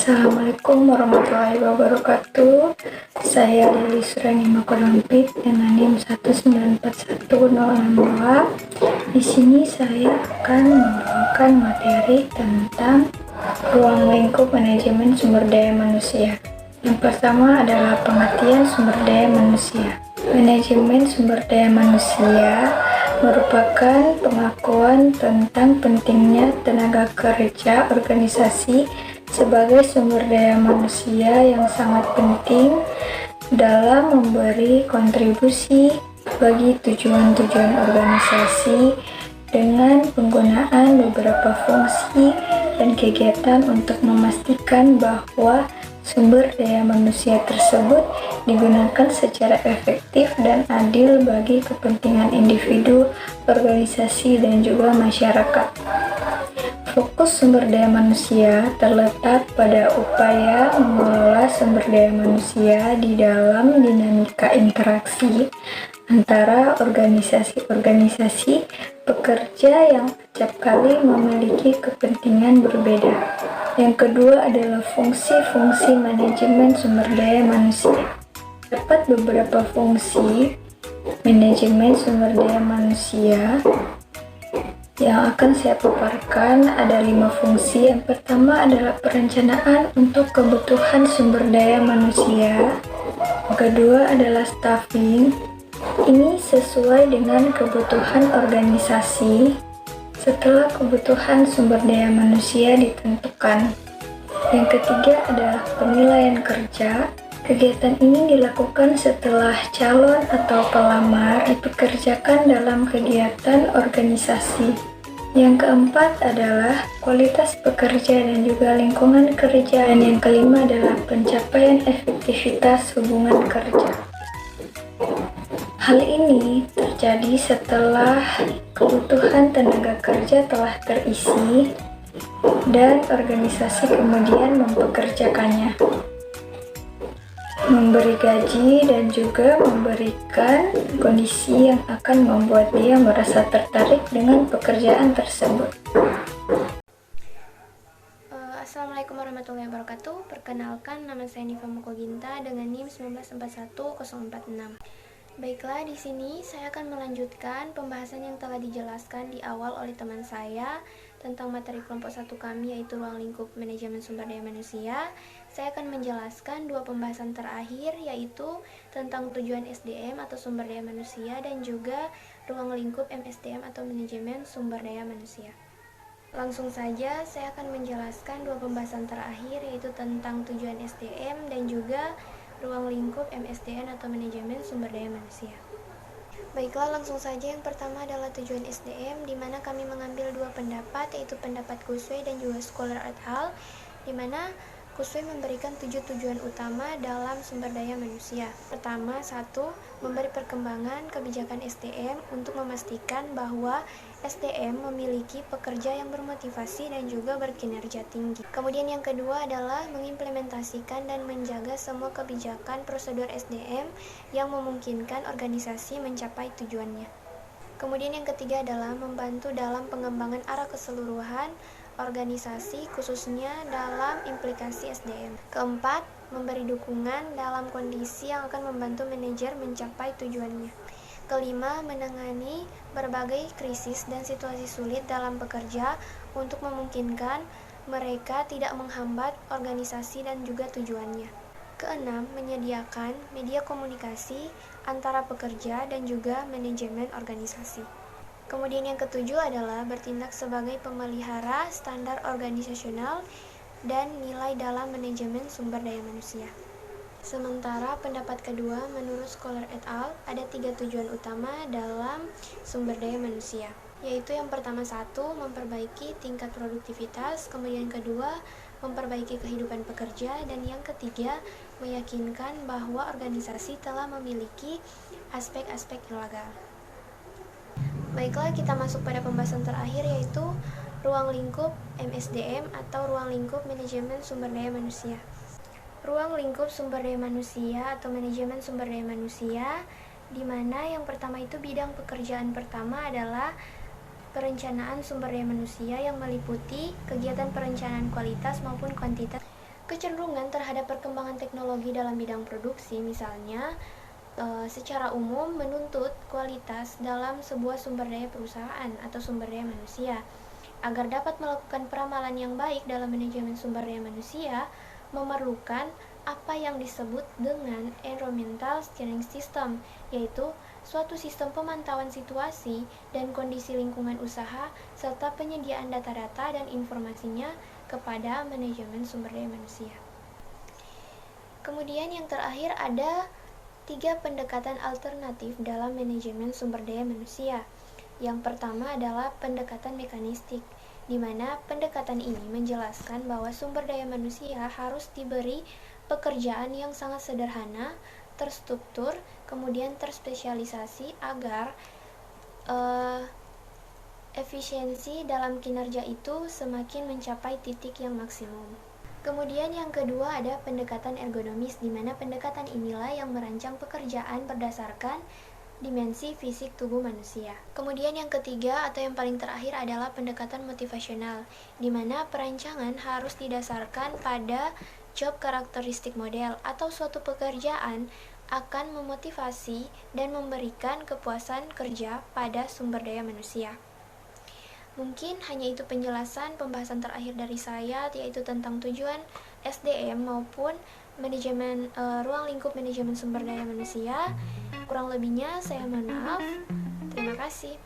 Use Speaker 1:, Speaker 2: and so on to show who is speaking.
Speaker 1: Assalamualaikum warahmatullahi wabarakatuh. Saya Lili Surani Makolampit dengan NIM 1941062. Di sini saya akan membawakan materi tentang ruang lingkup manajemen sumber daya manusia. Yang pertama adalah pengertian sumber daya manusia. Manajemen sumber daya manusia merupakan pengakuan tentang pentingnya tenaga kerja organisasi sebagai sumber daya manusia yang sangat penting dalam memberi kontribusi bagi tujuan-tujuan organisasi dengan penggunaan beberapa fungsi dan kegiatan untuk memastikan bahwa sumber daya manusia tersebut digunakan secara efektif dan adil bagi kepentingan individu, organisasi, dan juga masyarakat. Fokus sumber daya manusia terletak pada upaya mengelola sumber daya manusia di dalam dinamika interaksi antara organisasi-organisasi pekerja yang acap kali memiliki kepentingan berbeda. Yang kedua adalah fungsi-fungsi manajemen sumber daya manusia. Terdapat beberapa fungsi manajemen sumber daya manusia yang akan saya paparkan. Ada 5 fungsi. Yang pertama adalah perencanaan untuk kebutuhan sumber daya manusia. Yang kedua adalah staffing. Ini sesuai dengan kebutuhan organisasi setelah kebutuhan sumber daya manusia ditentukan. Yang ketiga adalah penilaian kerja. Kegiatan ini dilakukan setelah calon atau pelamar dipekerjakan dalam kegiatan organisasi. Yang keempat adalah kualitas pekerja dan juga lingkungan kerja. Dan yang kelima adalah pencapaian efektivitas hubungan kerja. Hal ini terjadi setelah kebutuhan tenaga kerja telah terisi dan organisasi kemudian mempekerjakannya, memberi gaji, dan juga memberikan kondisi yang akan membuat dia merasa tertarik dengan pekerjaan tersebut.
Speaker 2: Assalamualaikum warahmatullahi wabarakatuh. Perkenalkan, nama saya Nifa Mukoginta dengan NIM 1941046. Baiklah, di sini saya akan melanjutkan pembahasan yang telah dijelaskan di awal oleh teman saya tentang materi kelompok 1 kami, yaitu ruang lingkup manajemen sumber daya manusia. Saya akan menjelaskan 2 pembahasan terakhir, yaitu tentang tujuan SDM atau sumber daya manusia dan juga ruang lingkup MSDM atau manajemen sumber daya manusia. Langsung saja saya akan menjelaskan 2 pembahasan terakhir, yaitu tentang tujuan SDM dan juga ruang lingkup MSDN atau manajemen sumber daya manusia. Baiklah, langsung saja. Yang pertama adalah tujuan SDM, di mana kami mengambil 2 pendapat, yaitu pendapat Kusway dan juga Scholar et al., di mana Kusway memberikan 7 tujuan utama dalam sumber daya manusia. Pertama, 1. Memberi perkembangan kebijakan SDM untuk memastikan bahwa SDM memiliki pekerja yang bermotivasi dan juga berkinerja tinggi. Kemudian yang kedua adalah mengimplementasikan dan menjaga semua kebijakan prosedur SDM yang memungkinkan organisasi mencapai tujuannya. Kemudian yang ketiga adalah membantu dalam pengembangan arah keseluruhan organisasi, khususnya dalam implikasi SDM. Keempat, memberi dukungan dalam kondisi yang akan membantu manajer mencapai tujuannya. Kelima, menangani berbagai krisis dan situasi sulit dalam bekerja untuk memungkinkan mereka tidak menghambat organisasi dan juga tujuannya. Keenam, menyediakan media komunikasi antara pekerja dan juga manajemen organisasi. Kemudian yang ketujuh adalah bertindak sebagai pemelihara standar organisasional dan nilai dalam manajemen sumber daya manusia. Sementara pendapat kedua, menurut Scholar et al., ada 3 tujuan utama dalam sumber daya manusia, yaitu yang pertama 1. Memperbaiki tingkat produktivitas, kemudian kedua, memperbaiki kehidupan pekerja, dan yang ketiga, meyakinkan bahwa organisasi telah memiliki aspek-aspek legal. Baiklah, kita masuk pada pembahasan terakhir, yaitu ruang lingkup MSDM atau ruang lingkup manajemen sumber daya manusia. Ruang lingkup sumber daya manusia atau manajemen sumber daya manusia, di mana yang pertama itu bidang pekerjaan pertama adalah perencanaan sumber daya manusia yang meliputi kegiatan perencanaan kualitas maupun kuantitas. kecenderungan terhadap perkembangan teknologi dalam bidang produksi, misalnya secara umum menuntut kualitas dalam sebuah sumber daya perusahaan atau sumber daya manusia. Agar dapat melakukan peramalan yang baik dalam manajemen sumber daya manusia, memerlukan apa yang disebut dengan environmental steering system, yaitu suatu sistem pemantauan situasi dan kondisi lingkungan usaha serta penyediaan data-data dan informasinya kepada manajemen sumber daya manusia. Kemudian yang terakhir ada 3 pendekatan alternatif dalam manajemen sumber daya manusia. Yang pertama adalah pendekatan mekanistik, di mana pendekatan ini menjelaskan bahwa sumber daya manusia harus diberi pekerjaan yang sangat sederhana, terstruktur, kemudian terspesialisasi agar efisiensi dalam kinerja itu semakin mencapai titik yang maksimum. Kemudian yang kedua ada pendekatan ergonomis, di mana pendekatan inilah yang merancang pekerjaan berdasarkan dimensi fisik tubuh manusia. Kemudian yang ketiga atau yang paling terakhir adalah pendekatan motivasional, di mana perancangan harus didasarkan pada job karakteristik model atau suatu pekerjaan akan memotivasi dan memberikan kepuasan kerja pada sumber daya manusia. Mungkin hanya itu penjelasan pembahasan terakhir dari saya, yaitu tentang tujuan SDM maupun manajemen ruang lingkup manajemen sumber daya manusia. Kurang lebihnya saya mohon maaf. Terima kasih.